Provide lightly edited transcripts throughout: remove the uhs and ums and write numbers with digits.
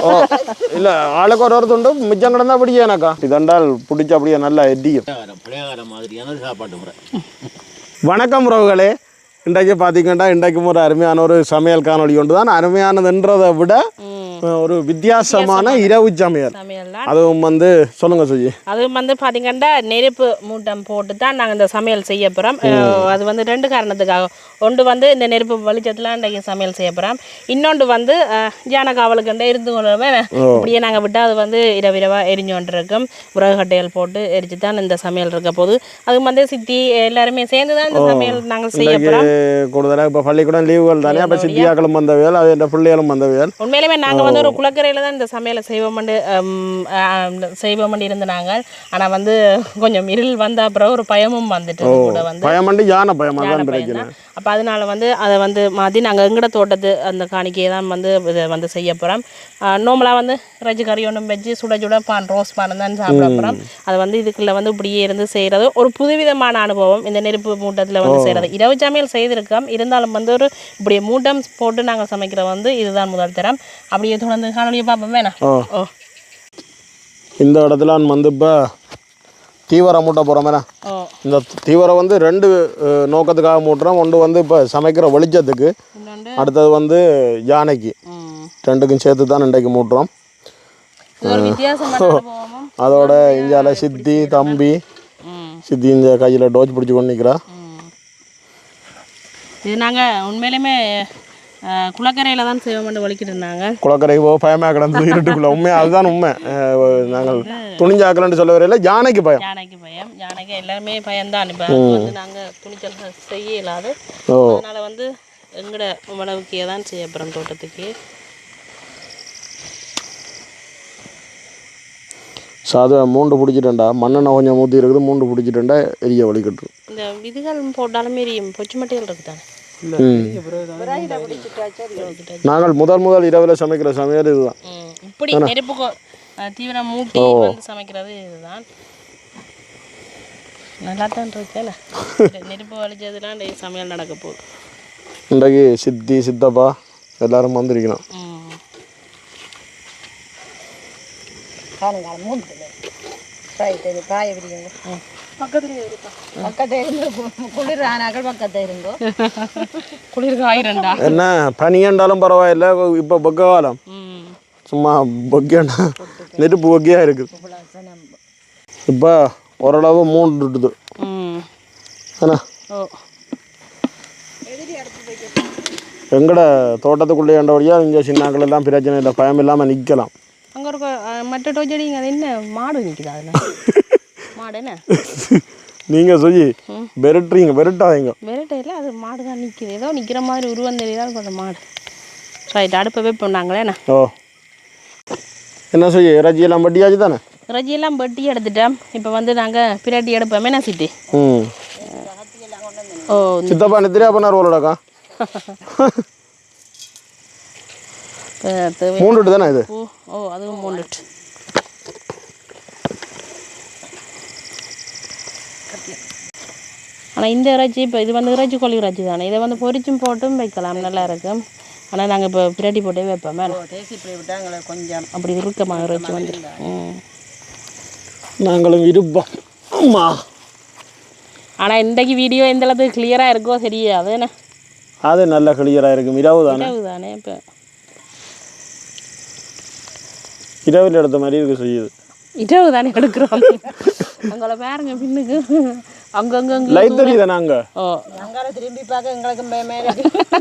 ஓ இல்லை ஆளுக்கு ஒரு துண்டு மிச்சம் கிடந்தா பிடிக்கானாக்கா இதென்றால் பிடிச்சி அப்படியே நல்லா எட்டியும் மாதிரியான சாப்பாட்டு முறை. வணக்கம் உறவுகளே. இன்றைக்கு பார்த்தீங்கன்னா இன்றைக்கும் ஒரு அருமையான ஒரு சமையல் காணொலி ஒன்று தான். அருமையானதுன்றதை விட ஒரு வித்தியாசமான இரவு சமையல். அதுவும் வந்து சொல்லுங்க சுஜி. அதுவும் வந்து பார்த்தீங்கன்னா நெருப்பு மூட்டம் போட்டு தான் நாங்கள் இந்த சமையல் செய்ய போகிறோம். அது வந்து ரெண்டு காரணத்துக்காக. ஒன்று வந்து இந்த நெருப்பு வெளிச்சத்தில் இன்றைக்கு சமையல் செய்ய போகிறோம். இன்னொன்று வந்து ஜான காவலுக்குண்டே இருந்து கொள்ளுமே இப்படியே நாங்கள் விட்டால் அது வந்து இரவிரவாக எரிஞ்சு கொண்டிருக்கும். உரகு கட்டைகள் போட்டு எரிச்சு தான் இந்த சமையல் இருக்க போது. அதுவும் வந்து சித்தி எல்லாருமே சேர்ந்து தான் இந்த சமையல் நாங்கள் செய்ய போகிறோம். கூடுதலாக இப்போ பள்ளிக்கூடம் லீவுகள் தானே, அப்போ சித்தியாக்களும் வந்தவையால் அது என் பிள்ளைகளும் வந்தவையால் உண்மையிலுமே நாங்கள் வந்து ஒரு குளக்கரையில் தான் இந்த சமையலை செய்வோம் இருந்து நாங்கள். ஆனால் வந்து கொஞ்சம் இருள் வந்த அப்புறம் ஒரு பயமும் வந்துட்டு கூட வந்து பயமண்டு யானை பயமா. அப்போ அதனால வந்து அதை வந்து மாற்றி நாங்கள் எங்கட தோட்டத்து அந்த காணிக்கையை தான் வந்து இதை வந்து செய்ய போகிறோம். நோம்பலாக வந்து இறைச்சி கறி ஒன்றும் வச்சு சுட சுட ரோஸ் பானம் தான் சாப்பிட போகிறோம். அதை வந்து இதுக்குள்ளே வந்து இப்படியே இருந்து செய்கிறது ஒரு புதுவிதமான அனுபவம். இந்த நெருப்பு மூட்டத்தில் வந்து செய்கிறது இரவு சமையல் செய்திருக்கோம். இருந்தாலும் வந்து ஒரு இப்படி மூட்டம் போட்டு நாங்கள் சமைக்கிற வந்து இதுதான் முதல் தரம். அப்படியே தொடர்ந்து காணொலியை பார்ப்போம் வேணாம். ஓ இந்த இடத்துல நான் வந்து இப்போ தீவிரம் மூட்ட போகிறோம். இந்த தீவிரம் வந்து ரெண்டு நோக்கத்துக்காக மூட்டுறோம். ஒன்று வந்து இப்போ சமைக்கிற வெளிச்சத்துக்கு, அடுத்தது வந்து யானைக்கு. ரெண்டுக்கும் சேர்த்து தான் இன்றைக்கு மூட்டுறோம். அதோட இந்தியாவில் சித்தி தம்பி சித்தி இந்த கையில் டோச் பிடிச்சி கொண்டு நிற்கிறா. இது நாங்கள் உண்மையிலுமே குளக்கரையில் தான் செய்வோம்னு வலிக்கிட்டு இருந்தாங்க. குளக்கரைக்கு போக பயமாக கிடந்தது இருட்டுக்குள்ள. உண்மையாக அதுதான் உண்மை. நாங்கள் துணிஞ்சாக்கலன்னு சொல்ல வரையில யானைக்கு பயம். யானைக்கு எல்லாருமே பயம்தான். இப்போ வந்து நாங்கள் துணிச்சல் செய்ய இல்லாது. அதனால் வந்து எங்கட உணவுக்கே தான் செய்ய போகிறோம் தோட்டத்துக்கு. சாதா மூண்டு பிடிச்சிட்டேன்டா, மண்ணெண்ணெய் கொஞ்சம் ஊற்றி இருக்குது, மூண்டு பிடிச்சிட்டேன்டா எரிய வலிக்கட்டு. இந்த விதிகள் போட்டாலும் எரியும். பொச்சு மட்டைகள் இருக்குதானே. நாங்கள் முதல் இரவில் சமைக்கிற சமையல் இதுதான். இப்படி நெருப்பு தீவிரம் மூட்டி வந்து சமைக்கிறது இதுதான். நல்லா தான் இருக்கல. நெருப்பு வலிச்சதுலாம் சமையல் நடக்க போகுது. இன்றைக்கு சித்தி சித்தப்பா எல்லாரும் வந்திருக்கணும். என்ன பனியண்டாலும் பரவாயில்ல, இப்போ பொக்க காலம். சும்மா பொக்கியாண்டா நெருப்பு பொக்கியா இருக்குது. இப்போ ஓரளவு மூண்டுட்டுது. எங்கட தோட்டத்துக்குள்ளே ஏண்டபடியா இங்கே சின்னாக்கள் எல்லாம் பிரச்சனை இல்லை, பயம் இல்லாமல் நிற்கலாம். அங்கே ஒரு மற்ற டோச்சடிங்க அது என்ன மாடு நிற்குதா? மாடு என்ன நீங்கள் சொல்லி வெறுட்டாதீங்க. வெறுட்டையில் அது மாடு தான் நிற்கிது. ஏதோ நிற்கிற மாதிரி உருவம் தெரியுதான் கொஞ்சம் மாடு. ரைட், அடுப்பவே போனாங்களே என்ன. ஓ என்ன செய்ய இறைச்சியெல்லாம் பட்டியாச்சு தானே? இறைச்சியெல்லாம் பட்டி எடுத்துட்டோம். இப்போ வந்து நாங்கள் பிரட்டி எடுப்போமே நான் சித்தி. ஓ சித்தப்பா நெத்திரியா பண்ணார் ஓலடாக்கா. மூண்டுட்டு தானே இது? ஓ அதுவும் மூண்டுட்டு. ஆனால் இந்த இறைச்சி இப்போ இது வந்து இறைச்சி கோழி இறைச்சி தானே. இதை வந்து பொரிச்சும் போட்டும் வைக்கலாம், நல்லா இருக்கும். ஆனால் நாங்கள் இப்போ பிரட்டி போட்டே வைப்போமே. கொஞ்சம் அப்படி இறுக்கமாக இறைச்சி வந்து நாங்களும் இருப்போம். ஆனால் இன்றைக்கு வீடியோ எந்த அளவுக்கு கிளியராக இருக்கோ சரியா? அது என்ன அது நல்லா கிளியராக இருக்கும். இரவு தானே இப்போ இரவில் எடுத்த மாதிரி இருக்கு செய்யுது. இரவு தானே எடுக்கிறோம். அங்கே பாருங்க பின்னுக்கு அங்கங்க லைட் தெரியுது. நாங்க திரும்பி பார்க்க எங்களுக்கு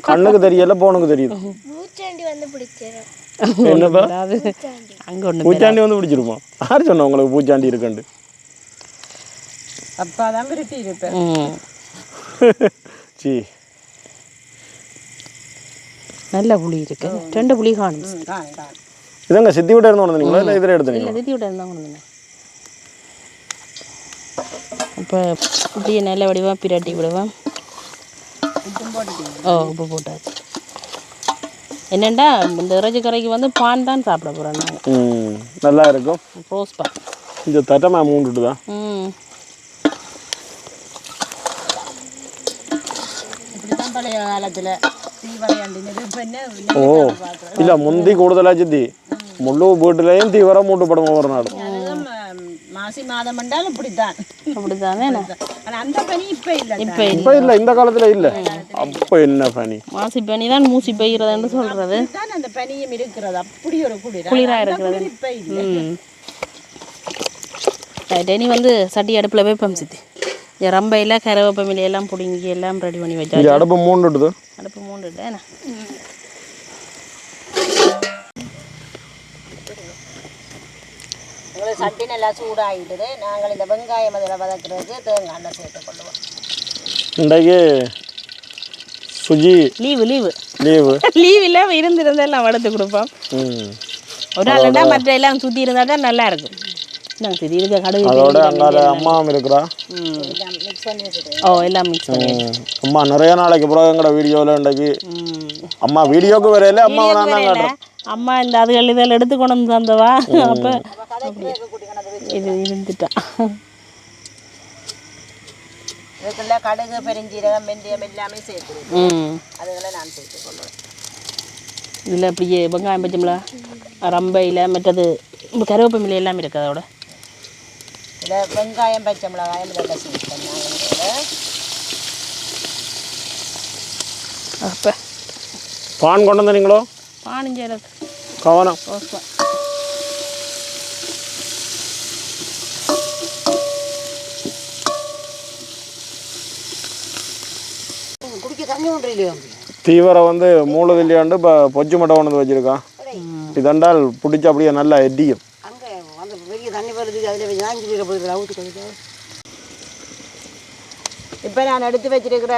கண்ணுக்கு தெரியல, போனுக்கு தெரியுது. பூச்சாண்டி வந்து பிடிச்சிரும். என்னப்பா அங்க ஒண்ணு பூச்சாண்டி வந்து பிடிச்சிருமா? யார் சொன்னா உங்களுக்கு பூச்சாண்டி இருக்குண்டு? அப்பா தான் விரட்டி இருப்பேன். சீ, நல்ல புளி இருக்கு. ரெண்டு புளி காணும். இதங்க சித்தி விட்ட இருந்து வந்தீங்களா இல்லை இதில் எடுத்தீங்களா? இல்லை சித்தி விட்ட இருந்தால் கொண்டு. இப்போ இப்படியே நல்ல வடிவாக பிரட்டி விடுவேன். உப்பு போட்டாச்சு. என்னென்னா இந்த இறைச்சி கரைக்கு வந்து பான் தான் சாப்பிட போகிறோம் நாங்கள். நல்லா இருக்கும். ரோஸ் பான் இந்த தட்டமா மூண்டுட்டுதா? இப்படி தான் பழைய காலத்தில் ஓ இல்லை முந்தி கூடுதலாக சித்தி முழு வீட்டிலையும் தீவிரம் மூட்டுப்படும் ஒவ்வொரு நாளும். மாசி மாதம் என்றாலும் இப்படித்தான். அப்படித்தானே ஆனால் அந்த பனி இப்போ இல்லை. இப்போ இல்லை, இந்த காலத்தில் இல்லை. அப்போ என்ன பனி? மாசி பனி தான் மூசி பெய்கிறதுன்னு சொல்கிறது. தான் அந்த பனியும் இருக்கிறது. அப்படி ஒரு குளிராக இருக்கிறது. இப்போ இல்லை. ரைட், இனி வந்து சட்டி அடுப்பில் வைப்போம் சித்தி. ரம்பையில் கருவேப்பமிலை எல்லாம் பிடுங்கி எல்லாம் ரெடி பண்ணி வச்சா. அடுப்பு மூண்டுடுது. அடுப்பு மூண்டுட்டு என்ன உங்களுக்கு சட்டி நல்லா சூடாகிடுது. நாங்கள் இந்த வெங்காயம் அதில் வதக்குறதுக்கு தேங்காய் எண்ணெய் சேர்த்து கொள்ளுவோம். இன்றைக்கு சுஜி லீவு இல்லை இருந்திருந்தா எல்லாம் வளர்த்து கொடுப்போம். ஒரு ஆளுண்டா மற்ற எல்லாம் சுற்றி இருந்தால் தான் நல்லா இருக்கும். நாங்கள் சரி இருக்க கடுகு அதோட அங்கால அம்மாவும் இருக்கிறா. மிக்ஸ் பண்ணி வச்சுட்டு ஓ எல்லாம் மிக்ஸ் பண்ணி அம்மா நிறைய நாளைக்கு பிறகு எங்கட வீடியோவில் இன்றைக்கு அம்மா வீடியோக்கு வரையில அம்மா நான் தான் காட்டுறேன். அம்மா இந்த அதுகள் இதெல்லாம் எடுத்து கொண்டு வந்து தந்தவா. அப்போ இது இருந்துட்டா. இதுக்குள்ள கடுகு பெருஞ்சீரகம் வெந்தயம் எல்லாமே சேர்த்துருக்கேன். அதுகளை நான் சேர்த்து கொள்ளுவேன். இதில் அப்படியே வெங்காயம் பச்சைமிளா ரம்பையில் மற்றது கருவேப்பமிலை எல்லாம் இருக்குது. அதோட இதில் வெங்காயம் பச்சை மிளகாயம் இதெல்லாம் சேர்ப்பேன். அப்போ பான் கொண்டு வந்தீங்களோ? பானஞ்சு கவனம். குடிக்க தண்ணி ஒன்று இல்லையோ? தீவிரம் வந்து மூலதில்லையாண்டு இப்போ பொச்சு மட்டை கொண்டு வந்து வச்சுருக்கான். இதெண்டால் பிடிச்சி அப்படியே நல்லா எட்டியும். அங்கே வந்து பெரிய தண்ணி வருதுக்கு அதில் வாங்கி போயிருக்கிற ஊற்றுக்கிறது. இப்போ நான் எடுத்து வச்சிருக்கிற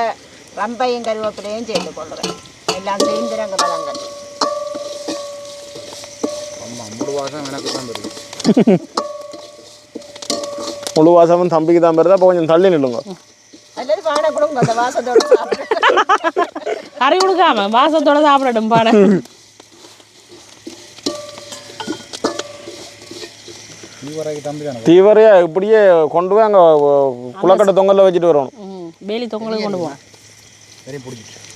ரம்பையும் கருவேப்பிலையும் சேர்த்து கொள்கிறேன். எல்லாம் சேர்ந்து அங்கே வதங்கல். முழு வாசமும் தம்பிக்கு தான் வருது. அப்போ கொஞ்சம் தள்ளி நில்லுங்க. அல்லது பானை கொடுங்க, அந்த வாசத்தோட சாப்பிட்டு. கறி கொடுக்காம வாசத்தோட சாப்பிடட்டும் பானை. தீவரையா இப்படியே கொண்டு போய் அங்கே குளக்கட்டை தொங்கலில் வச்சுட்டு வரணும். வேலி தொங்கலுக்கு கொண்டு போவோம்.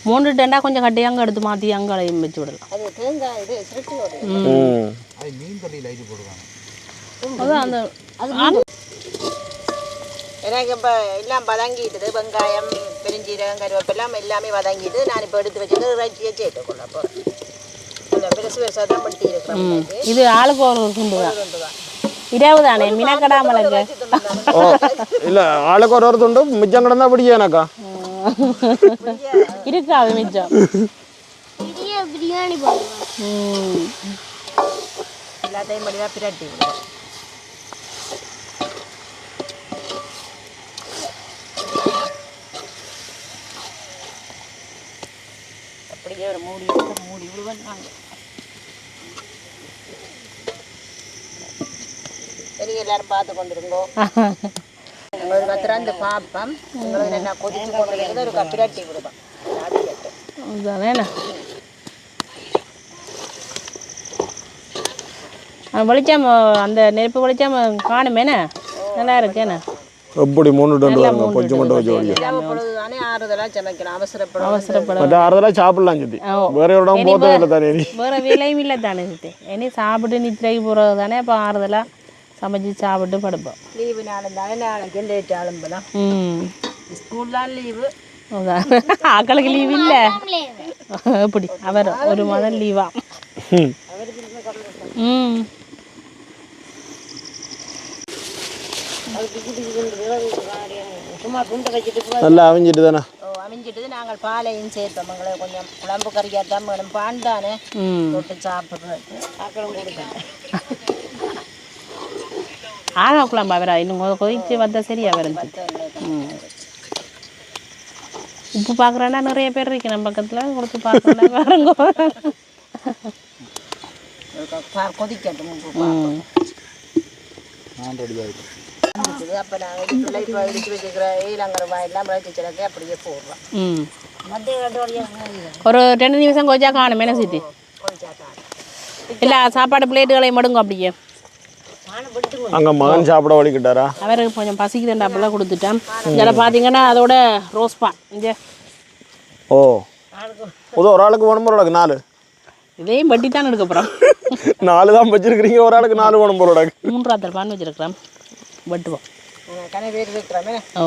மூண்டுட்டேன்டா கொஞ்சம் கட்டி அங்கே எடுத்து மாற்றி அங்கே அலையும் வச்சு விடலாம். அது தேங்காய் இது சிறுட்டு அதான் அந்த எனக்கு இப்போ எல்லாம் வதங்கிட்டுது. வெங்காயம் பெருஞ்சீரகம் கருவேப்பெல்லாம் எல்லாமே வதங்கிட்டு நான் இப்போ எடுத்து வச்சுட்டு இறைச்சியை சேர்த்துக்கொள்ள. அப்போ பெருசு பெருசாக தான் பட்டி இருக்கிறேன். இது ஆளுக்கு ஒரு துண்டு தான். இரவு தானே மினக்கடாமலுக்கு. ஓ இல்லை, ஆளுக்கு ஒரு துண்டு மிச்சம் கிடந்தா பிடிக்கும் எனக்கா. இருக்காது மிச்சம். பிரியாணி போடுவோம். எல்லாத்தையும் மடிதான் பிரட்டி. அப்படியே ஒரு மூடி விடுவேன் நாங்கள். சரி, எல்லாரும் பார்த்து கொண்டிருங்கோ. ஒரு கத்திராந்து பார்ப்போம். உங்களுக்கு என்ன கொதிச்சு கொண்டு இருக்குது. ஒரு பிரட்டி விடுவேன். அதுதானே வெளிச்சம் அந்த நெருப்பு வெளிச்சம் காணுமேண்ணே. நல்லா இருக்கேண்ணே. எப்படி மூணுட்டு வந்து பொச்சு மட்டும் வச்சு ஓடியா பொழுதுதானே ஆறுதலாக சமைக்கலாம். அவசரப்பட மற்ற ஆறுதலாக சாப்பிடலாம் சித்தி. வேற இடம் போதும் இல்லை தானே. வேறு விலையும் இல்லை தானே சித்தி. இனி சாப்பிட்டு நித்திரைக்கு போகிறது தானே. அப்போ ஆறுதலாக சமைச்சு சாப்பிட்டு படுப்போம். லீவு நாளும் தானே. நாளைக்கு லேட் ஆளும்பலாம். ஸ்கூல் தான் லீவு. ஆக்களுக்கு லீவ் இல்லை. எப்படி அவர் ஒரு மாதம் லீவா. சும்மா துண்டை வச்சுட்டு நல்லா அவிஞ்சிட்டு தானே. அவிஞ்சிட்டு நாங்கள் பாலையும் சேர்த்தோம். எங்களை கொஞ்சம் குழம்பு கறியாக தான் வேணும். பான் தானே தொட்டு சாப்பிட்றது. ஆக்களும் கொடுப்பேன். ஆனா குழம்பா வரா இன்னும் கொதிச்சு வந்தா சரியா வரைஞ்சி. உப்பு பார்க்குறேன்னா நிறைய பேர் இருக்கு நம்ம பக்கத்தில். கொடுத்து பார்க்குறேன் பாருங்க. கொதிக்கட்டும். அப்போ நாங்கள் இப்போ இடிச்சு வச்சுக்கிற ஈலங்கரை எல்லாம் விளைச்சிச்சிடக்கு அப்படியே போடுறோம். ஒரு 2 நிமிஷம் கொஞ்சா காணும் என்ன சித்தி. இல்லை சாப்பாடு பிளேட்டுகளையும் மடுங்க அப்படியே. அங்கே மகன் சாப்பிட வலிக்கிட்டாரா? அவருக்கு கொஞ்சம் பசிக்குதுண்டா அப்படிலாம் கொடுத்துட்டேன். இதில் பார்த்தீங்கன்னா அதோட ரோஸ் பான் இங்கே. ஓ ஒரு ஆளுக்கு வேணும் ஒரு ஆளுக்கு 4 இதையும் வட்டி தான் எடுக்க போகிறோம் 4 தான் வச்சிருக்கிறீங்க ஒரு ஆளுக்கு 4 வேணும் ஒரு ஆளுக்கு 3 பான் வச்சிருக்கிறோம் வெட்டுவோம் கன பேர் இருக்கிறோமே ஓ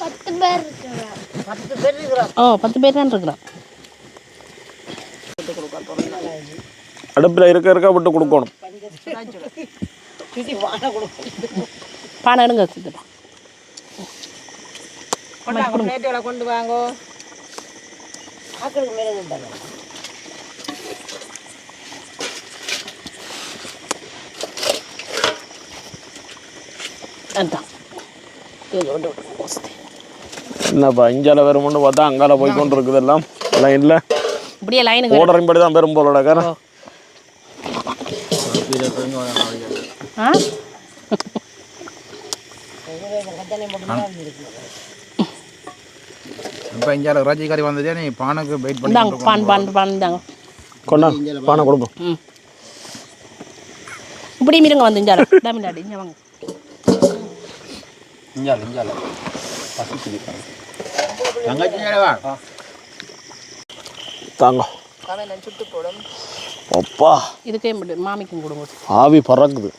10 பேர் இருக்கிறோம் 10 பேர் இருக்கிறோம் ஓ 10 பேர் தான் இருக்கிறோம் அடுப்பில் இருக்க விட்டு கொடுக்கணும் பானை எடுங்க வச்சுப்பா பிளேட்டுகளை கொண்டு வாங்கோ ஆக்களுக்கு மேலே இருந்தாங்க என்னப்பா இஞ்சால வருமுன்னு பார்த்தா அங்கால போய் கொண்டு இருக்குது எல்லாம் லைனில் இப்படியே லைனுக்கு ஓடரின் படி தான் பெரும் போலோட காரணம் ஆ இப்போ இங்கே ராஜிகாரி வந்ததே நீ பானுக்கு வெயிட் பண்ணி இந்தாங்க பான் தாங்க கொண்டா பானை கொடுப்போம் ம் இப்படி மீருங்க வந்து இஞ்சால தமிழ்நாடு இங்கே வாங்க இஞ்சால தங்கச்சி வா தாங்க கவனம் சுட்டு போடும் அப்பா இதுக்கே மட்டும் மாமிக்கும் கொடுங்க ஆவி பறக்குது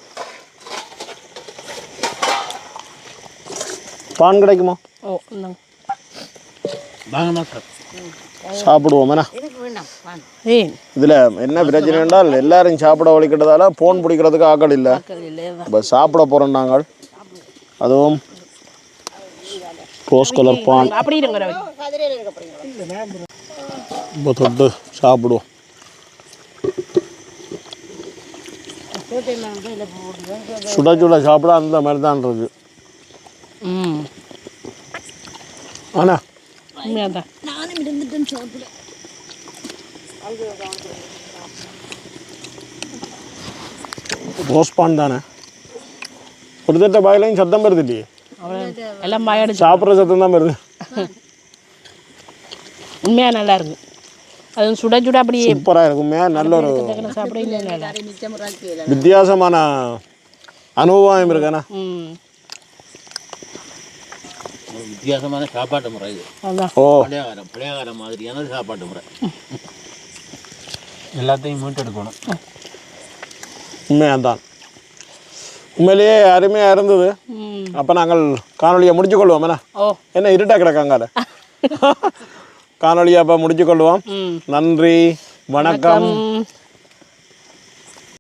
பான் கிடைக்குமா ஓ இந்தாங்க வாங்கம்மா சார் சாப்பிடுவோம் என்ன எனக்கு வேண்டாம் ஏன் இதில் என்ன பிரச்சனை என்றால் எல்லாரும் சாப்பிட வலிக்கிட்டதால ஃபோன் பிடிக்கிறதுக்கு ஆக்கள் இல்லை இல்லை இப்போ சாப்பிட போகிறோம் நாங்கள் அதுவும் ரோஸ் கலர் பான் அப்படி இருங்க ரவி கதிரையில் இருக்க போறீங்களா இப்போ தொட்டு சாப்பிடுவோம் சுட சுட சாப்பிட அந்த மாதிரி தான் இருக்கு ம் ஆனா உண்மையாக தான் நானும் இருந்துட்டேன்னு சாப்பிட ரோஸ் பான் தானே ஒரு தட்ட பாயிலையும் சத்தம் வருது இல்லையே எல்லாம் பாயாடு சாப்பிட்ற சத்தம் தான் வருது உண்மையாக நல்லா இருக்கு அது சுட சுட அப்படியே சூப்பராக இருக்குமே நல்ல ஒரு சாப்பிட இல்லை மிச்சம் வித்தியாசமான அனுபவம் இருக்காண்ணா ம் ஒரு வித்தியாசமான சாப்பாட்டு முறை இது அதான் ஓ பழையகாரம் மாதிரியான சாப்பாட்டு முறை எல்லாத்தையும் மீட்டெடுக்கணும் உண்மையாக தான் உண்மையிலேயே அருமையாக இருந்தது ம் அப்போ நாங்கள் காணொலியை முடிச்சு கொள்வோம் என்ன ஓ என்ன இருட்டாக கிடக்காங்கால காணொலியை அப்போ முடிச்சு கொள்வோம் ம் நன்றி வணக்கம் ம்